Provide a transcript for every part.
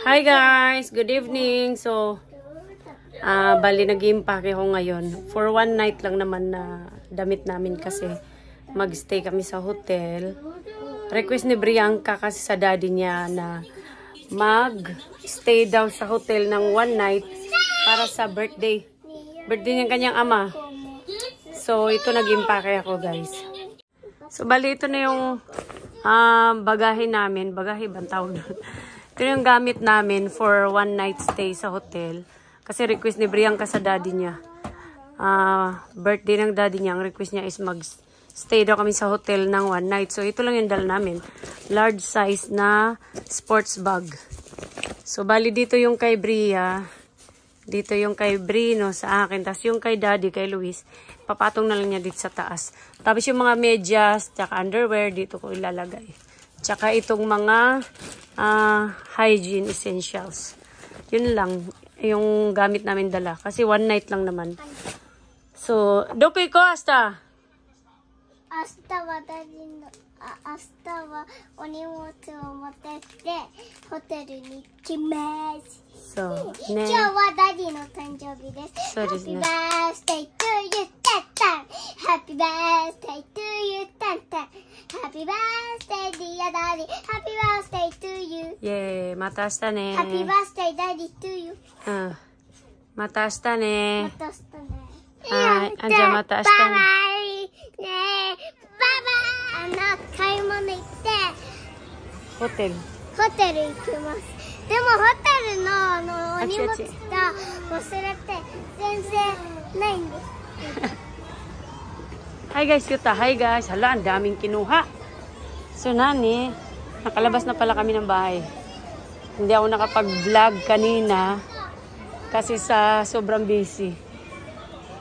Hi guys! Good evening! So, bali nag-iimpake ako ngayon. For one night lang naman na damit namin kasi mag-stay kami sa hotel. Request ni Brianca kasi sa daddy niya na mag-stay daw sa hotel ng one night para sa birthday. Birthday ng kanyang ama. So, ito nag-iimpake ako guys. So, bali ito na yung bagahe namin. Bagahe ba ang tawag doon? Ito yung gamit namin for one night stay sa hotel. Kasi request ni Brianca sa daddy niya. Birthday ng daddy niya. Ang request niya is mag-stay daw kami sa hotel ng one night. So, ito lang yung dala namin. Large size na sports bag. So, bali dito yung kay Bria. Dito yung kay Brino sa akin. Tapos yung kay daddy, kay Luis, papatong na lang niya dito sa taas. Tapos yung mga medyas, tsaka underwear, dito ko ilalagay. Tsaka itong mga hygiene essentials. Yun lang yung gamit namin dala. Kasi one night lang naman. So, doko iko hasta? Hasta wa daddy no, hasta wa onimoutsu o motte hotel ni ikimasu. So, ne. 今日はダディの誕生日です。そうですね。 Happy birthday to you, タンタン。Happy birthday to you, タンタン。Happy birthday, dear daddy. Happy birthday to you. イェーイ、また明日ね。 Happy birthday, daddy to you. うん。また明日ね。また明日ね。はい。じゃあまた明日ね。バイバイ。ねえ、バイバイ。買い物行って、ホテル。ホテル行きます。でもホテルのお荷物が忘れて全然ないんです。Hi guys, Yuta. Hi guys. Hala, ang daming kinuha. So nani, nakalabas na pala kami ng bahay. Hindi ako nakapag-vlog kanina kasi sa sobrang busy.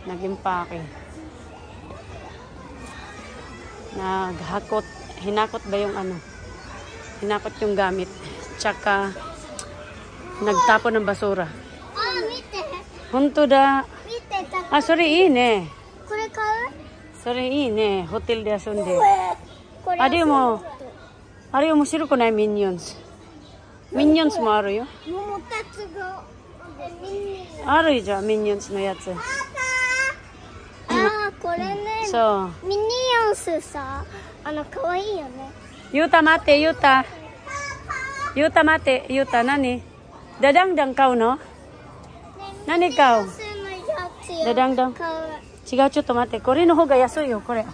Nag-impake. Naghakot. Hinakot ba yung ano? Hinakot yung gamit. Tsaka nagtapon ng basura. Mite. Honto da. Mite. Sorry,いいね。これ買う？それいいね。ホテルで遊んで。これ。でも、あれ面白くないミニオンズ。ミニオンズもあるよ。桃たちが。あるじゃん、ミニオンズのやつ。これね。そう。ミニオンスさ、可愛いよね。ゆうた待って、ゆうた。ゆうた待って、ゆうた何？Dadang-dang kau no? Nani kau? Dadang-dang. 違う、ちょっと待って。これの方が安いよ、これ。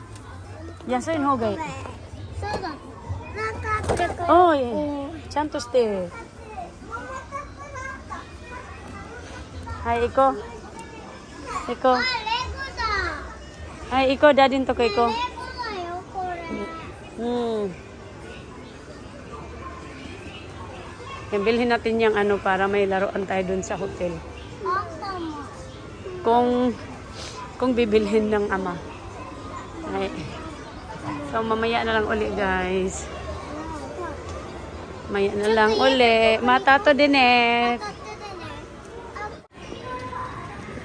安いの方がいい。そうだ。なんかこれか。おい、ちゃんとして。はい、行こう。行こう。はい、行こう。ダディのとこ行こう。レゴだよ、これ。Bilhin natin yung ano para may laruan tayo dun sa hotel. Kung bibilhin ng ama. Ay. So mamaya na lang uli guys. Mamaya na lang uli. Matato din eh.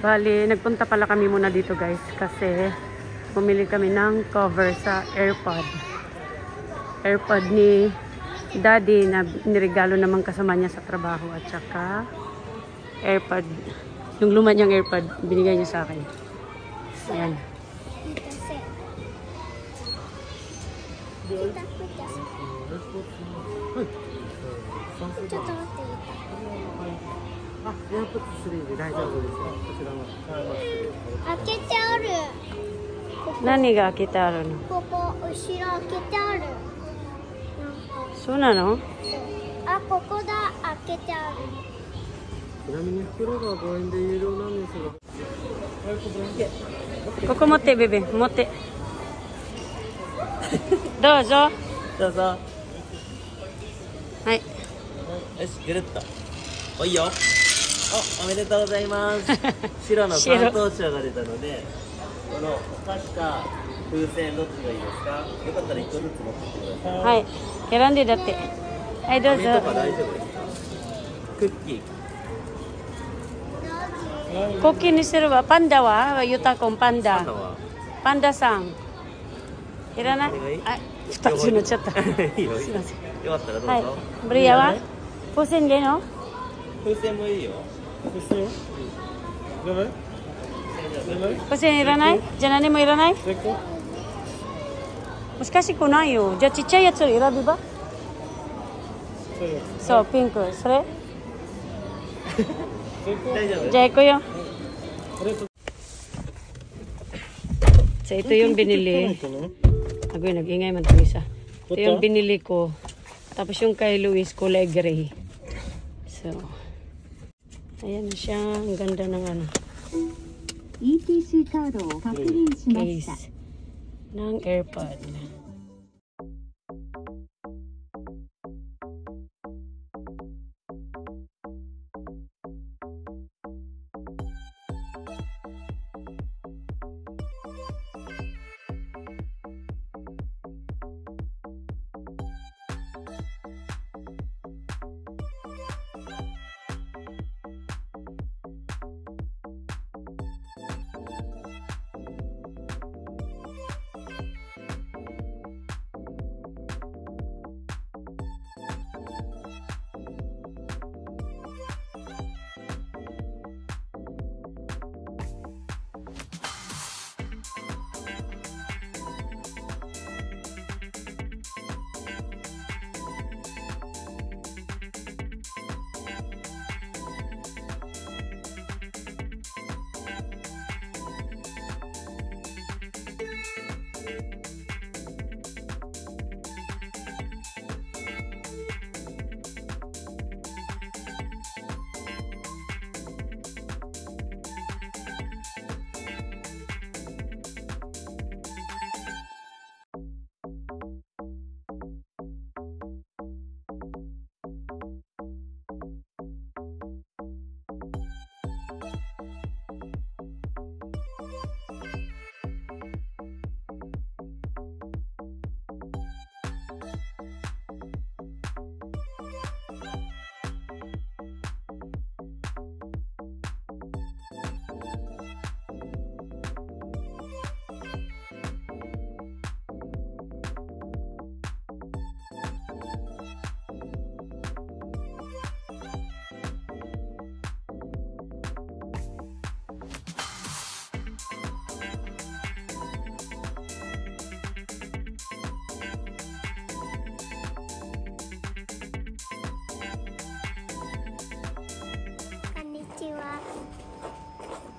Bali, nagpunta pala kami muna dito guys kasi bumili kami ng cover sa AirPod. AirPod ni daddy na niregalo naman kasama niya sa trabaho at saka AirPod. Yung luma niyang AirPod, binigay niya sa akin. Ayan. Nani ga akite aru no? ここ後ろ開けてある。そうなの？あ、ここだ。開けてある。ちなみに袋が5円で有料なんですが。ここ持って、ベベ。持って。どうぞ。どうぞ。はい。よし、ぐるっと。おいよ。おめでとうございます。白の担当者が出たので、この確か風船どっちがいいですか？よかったら1個ずつ持ってきてください。はい。選んでだって。はい、どうぞ。飴とか大丈夫ですか？クッキー。コッキーにするわ。パンダはユタコンパンダ。パンダさん。いらない？あ、2つになっちゃった。いいよ。すいません。よかったらどうぞ。はい。ブリアは？風船での？風船もいいよ。Questo? Dov'è? Kasi iranay? Janani mo iranay? Ecco. Muskashi kunayo. Ja chichai yatsu irabi ba? Sì. So, pink. Sore? Ecco. 大丈夫。 Jai ko yun. Adesso So, ito yung binili. no? Agoy, nag-ingay man ito isa. Ito Ito? yung binili ko. Tapos yung kay Luis, kulay gray. So, ayan na siya. Ang ganda ng ano, ETC カードを確認しました。 case ng AirPod.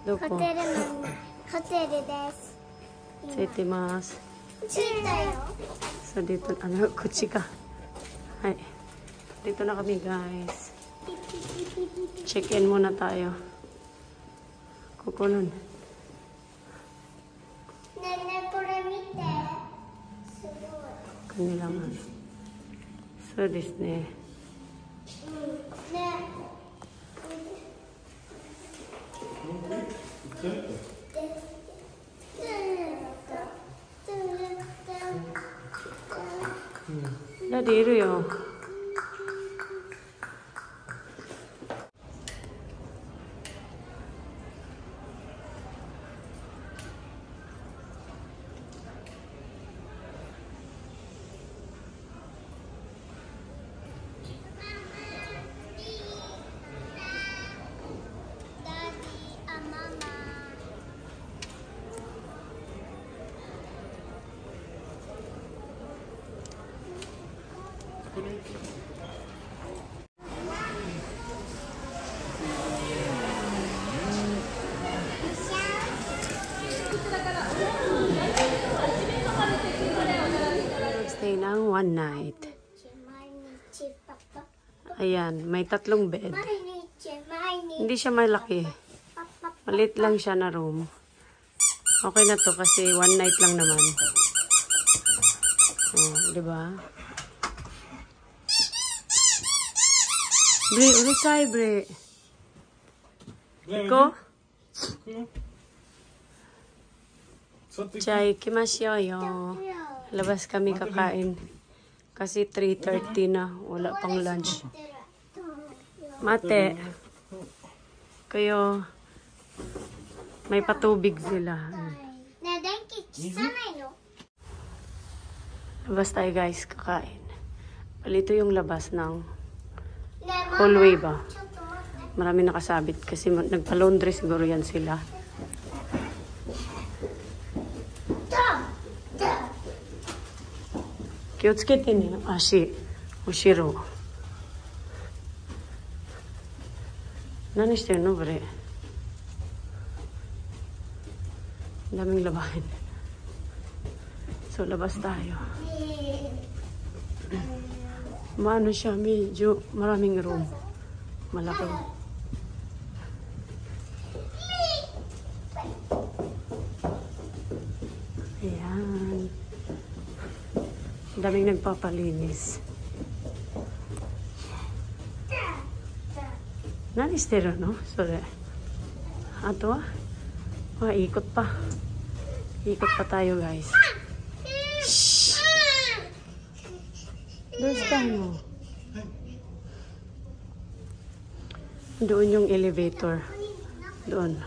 Doko. ホテルです。 Setimas. 着いたよ。 So, dito, ano, kutsi ka. Ay. Dito na kami, guys. Check-in muna tayo. Kukunon. ねえねえこれ見て。すごい。 Kanila man. So, this ne. ねえ。 Daddy, iru yo. Stay ng one night. 毎日パパ。 Ayan, may 3 bed. 毎日毎日。 Hindi siya malaki. パパ。 Malit lang siya na room. Okay na to kasi one night lang naman. Oh, di ba? Bre, urusay, bre. Iko? Chay, kimasyo yo. Labas kami kakain. Kasi 3:30 na. Wala pang lunch. Mate. Kayo, may patubig sila. ねえ電気消さないの？ Labas tayo guys, kakain. Palito yung labas ng ねえママ。 hallway ba? ちょっと待って。Marami nakasabit kasi nagpa-laundry siguro yan sila. Kiyotsuke ne, ashi. Ushiro. Nani shiteru no, Bre? Daming labahin. So, labas tayo. Maano siya, medyo maraming room. Malaki. Ayan. Daming nagpapalinis. Nanistero, no? Sore. Ato, ikot pa. Ikot pa tayo, guys. Shhh! Doon tayo. Doon yung elevator. Doon.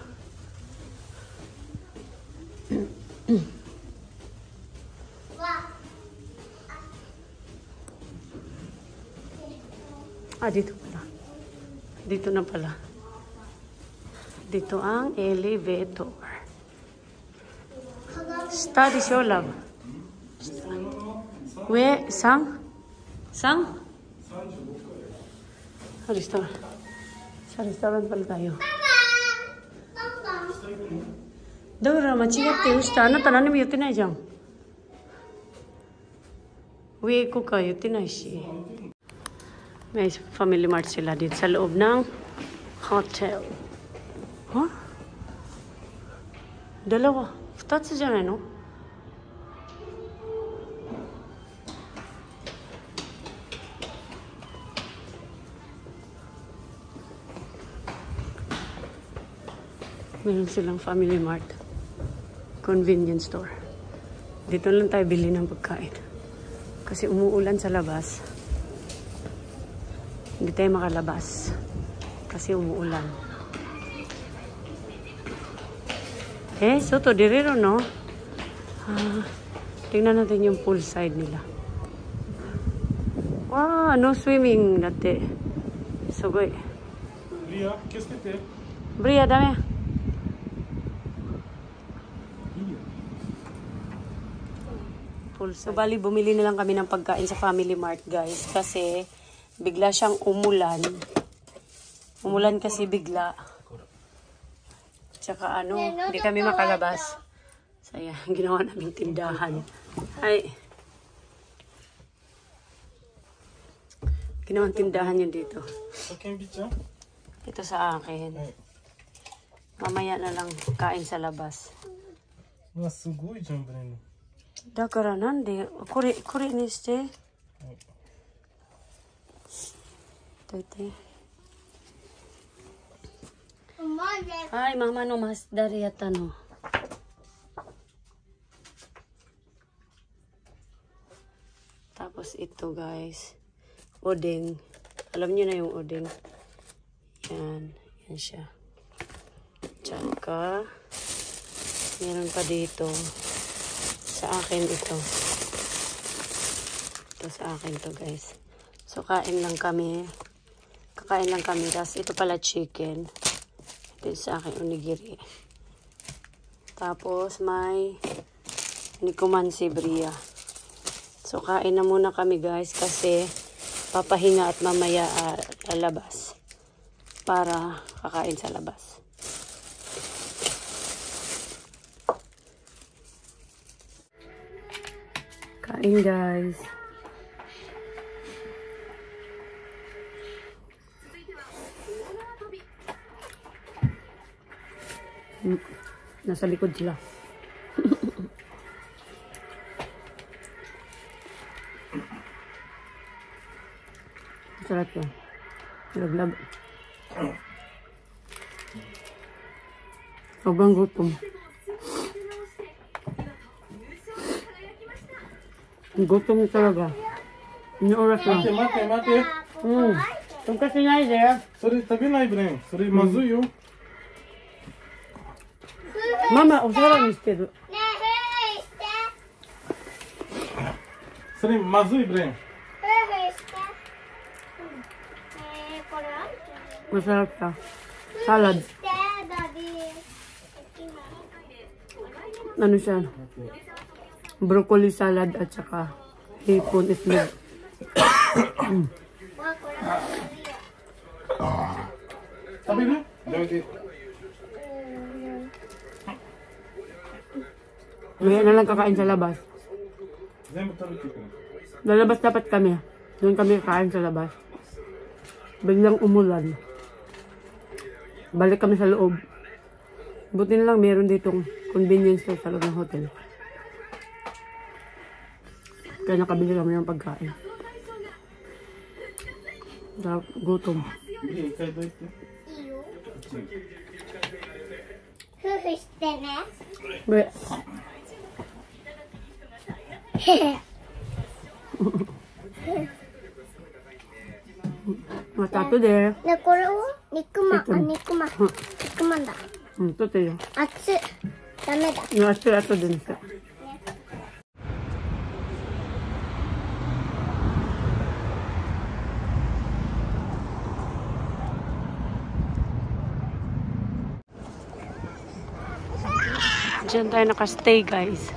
Dito pala. Dito na pala. Dito ang elevator. Study show love. We, sang? Sang? Sa restaurant. Sa restaurant pala tayo. Dora, machigatte ushita. Anata nanimo yutte nai jan. We iko ka yutte nai shi. May Family Mart sila dito sa loob ng hotel. Huh? Dalawa. 2つじゃないの? Meron silang Family Mart. Convenience store. Dito lang tayo bili ng pagkain. Kasi umuulan sa labas. Hindi tayo makalabas kasi umuulan. Soto direro, no? Tingnan natin yung poolside nila. Wow, no swimming dati. Sugoi. Bria, kiss-kite. Bria, dame. Poolside. So, bali, bumili na lang kami ng pagkain sa Family Mart, guys. Kasi bigla siyang umulan. Umulan kasi bigla. Tsaka hindi kami makalabas. So, ayan, ginawa naming tindahan. Ay. Ginawang tindahan yun dito. Ito sa akin. Mamaya na lang kain sa labas. Dakara, nande? Kore ni shite. Ay, mama no mas dari yata no. Tapos ito, guys. Odeng. Alam niyo na yung odeng. Yan. Yan siya. Tsaka meron pa dito. Sa akin ito. Ito sa akin to, guys. So, kain lang kami. Kakain lang kami. Tapos, ito pala chicken. Ito sa akin, onigiri. Tapos, may nikumansi bria. So, kain na muna kami, guys. Kasi, papahinga at mamaya lalabas. Para kakain sa labas. Kain, guys. Nasa likod sila. Sarap yan. Laglag. Sobrang gutom. Gutom talaga. Ini oras lang. Mate. Tonkatsuないで。それ食べないブレン。それまずいよ。ママお皿にしてる。それまずいブレン。Masarap siya. Salad. There, Daddy. Ano siya? Broccoli salad at saka hipon itlog. Sabi na? Dati. Ngayon na lang kakain sa labas.全部食べてくる。 Lalabas dapat kami. Doon kami kakain sa labas. Biglang umulan. Balik kami sa loob. Buti na lang meron ditong convenience store sa loob ng hotel. Kaya nakabili kami ng pagkain. Gutom. いい一回どいて。いいよ。夫婦してね。 Be, matato de. ね、これを肉まん、肉まん肉まん。肉まんだ。 Ito tayo. 熱い。ダメだ。 Yung ato din siya. Diyan tayo nakastay, guys.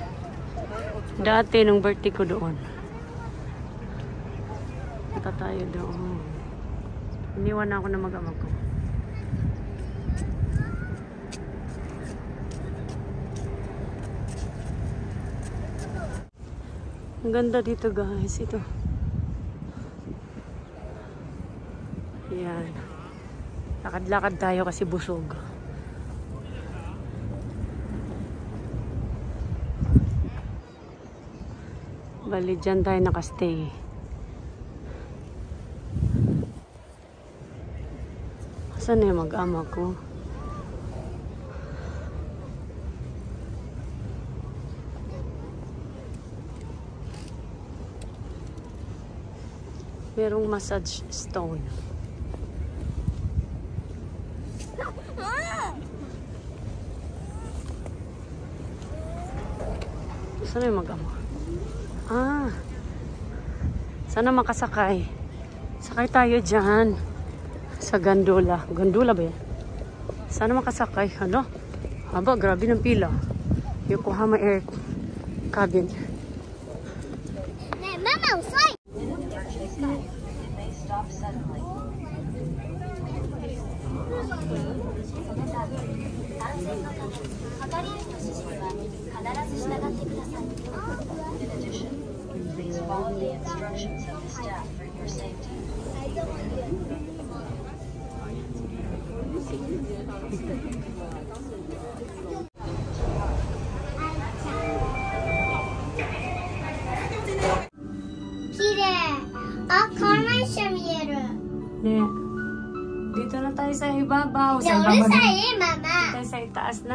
Dati nung birthday ko doon. Punta tayo doon. Iniwan na ako na mag-ama ko. Ang ganda dito, guys. Ito. Yan. Lakad-lakad tayo kasi busog. Bali, dyan tayo nakastay. Saan na yung mag-ama ko? Merong massage stone. Saan na yung mag-ama? Ah, sana makasakay. Sakay tayo dyan. Sa gondola. Gondola ba yan? Sana makasakay. Ano? Haba, grabe ng pila. Yokohama Air Cabin. ね、ママ遅い。 綺麗。あ、カーネーション見える。 Ne, dito na tayo sa ibabaw. じゃ Sa あ、うる ibabaw さ na- いママ。 tayo sa itaas ng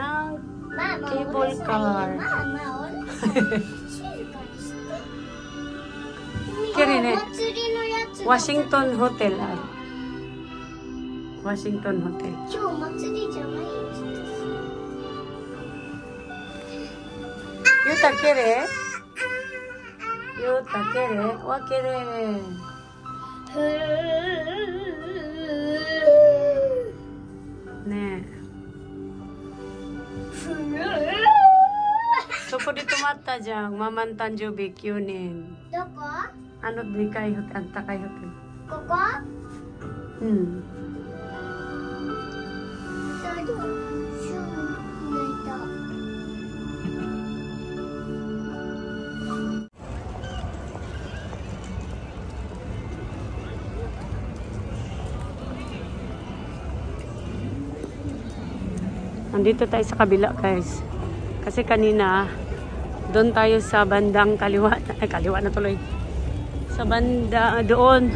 ママ、 cable うるさい car. ママ、うるさい。静かにして。 Kiri ne. あ、お祭りのやつだ。 Washington Hotel. Washington Hotel. 今日お祭りじゃないよ。Yuta, kere? Yuta, kere? Wa kere? ふー。 Ne. ふー。 So, po dito mata dyan. Maman Tanjubi, Kyunin. どこ？ Ano di kay hotel? Anta kay hotel. ここ？ Hmm. そうだ。シュー泣いた。 Nandito tayo sa kabila, guys. Kasi kanina, doon tayo sa bandang kaliwa. Ay, kaliwa na tuloy. Sa banda, doon.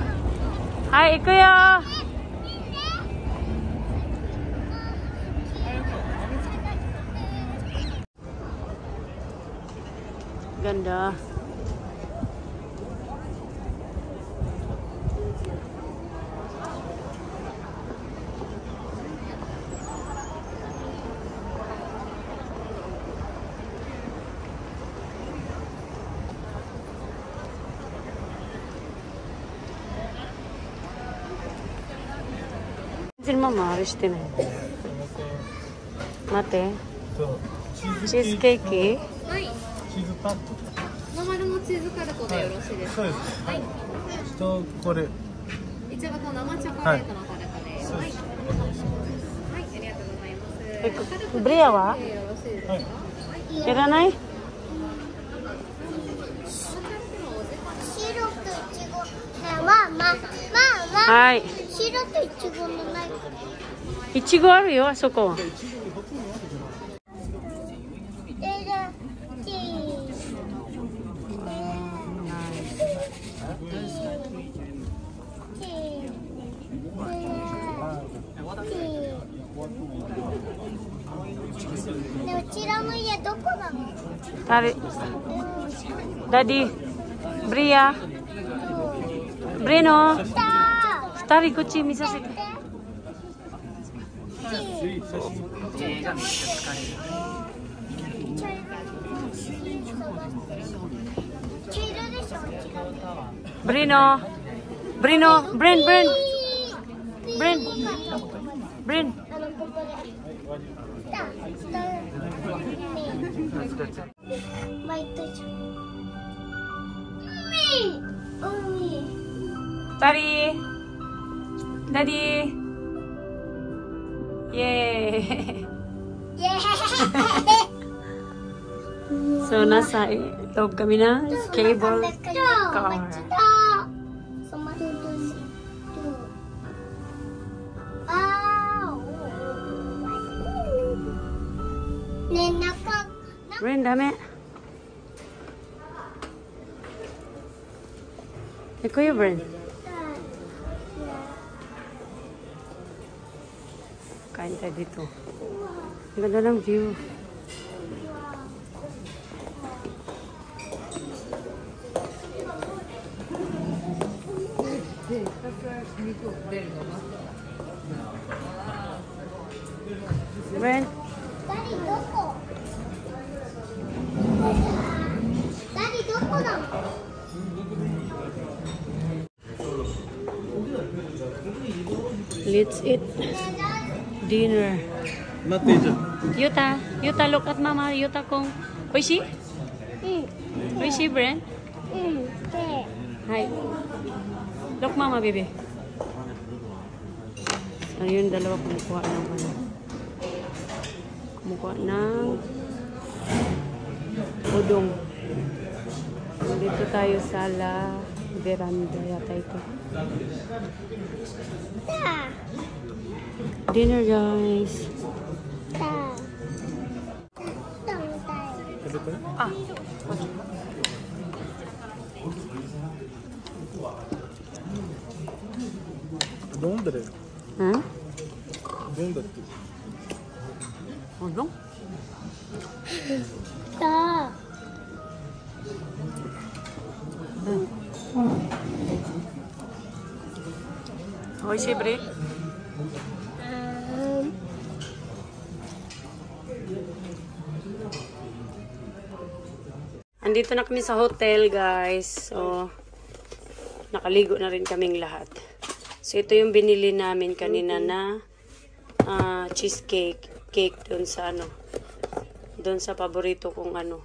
Hi, kuya! Ganda. ママあれしてない。待って。チーズケーキ。はい。チーズタルト。ノーマルのチーズタルトでよろしいですか。そうです。はい。とこれ。いちごと生チョコレートのタルトです。はい。はい、ありがとうございます。ブリアは？よろしいですか。はい。いらない？白とイチゴ。まあ。はい。白とイチゴのない。いちごあるよ、あそこ。でうちらの家どこなの？Daddy, Bria, Breno, 二人こっち見させて。Breno, Bren. 二人、Daddy, イエーイ。So nasa loob kami ng cable car. Bren, dami. Kuya Bren. Kain tayo dito. Ang ganda ng view. Bren. Daddy, どこだ？ Let's eat dinner. Yuta, look at Mama. Yuta kung oishi? Oishi, Bren? Hi. Look, Mama, baby. So, yun, dalawa kumukuha ng ano. Kumukuha ng udong. Dito tayo sa La Veranda yata ito. Dinner, guys. Ah. Donde? Hmm? Donde? Udong? Oishi, Bre? Andito na kami sa hotel, guys. So, nakaligo na rin kaming lahat. So, ito yung binili namin kanina na cheesecake. Cake doon sa ano. Doon sa paborito kong ano.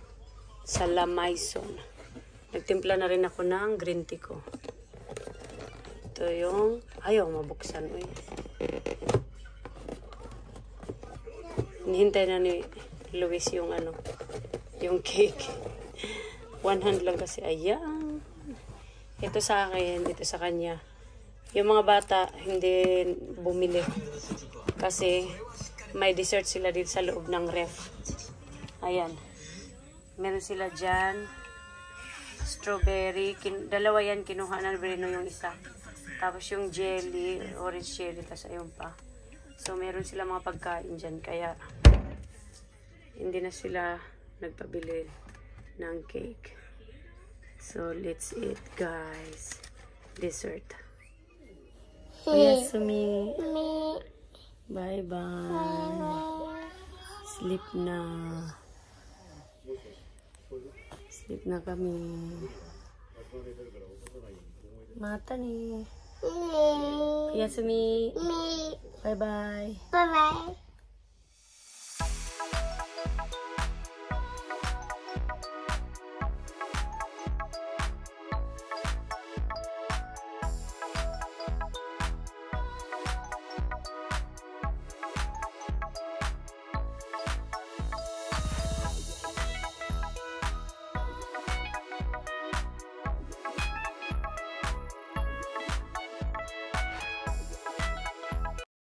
Sa La Maison. Nagtimpla na rin ako ng green tea ko. Ito yung... Ayaw mabuksan. Uy. Hinihintay na ni Luis yung ano. Yung cake. One hand lang kasi. Ayan. Ito sa akin. Ito sa kanya. Yung mga bata hindi bumili. Kasi may dessert sila dito sa loob ng ref. Ayan. Meron sila dyan. Strawberry. Dalawa yan. Kinuha na Breno yung isa. Tapos yung jelly. Orange cherry. Tapos ayun pa. So meron sila mga pagkain dyan. Kaya hindi na sila nagpabili ng cake. So let's eat, guys. Dessert. Yasumi. Bye-bye. Sleep na. Sleep na kami. Mata ni. Yasumi. バイバイ。バイバイ。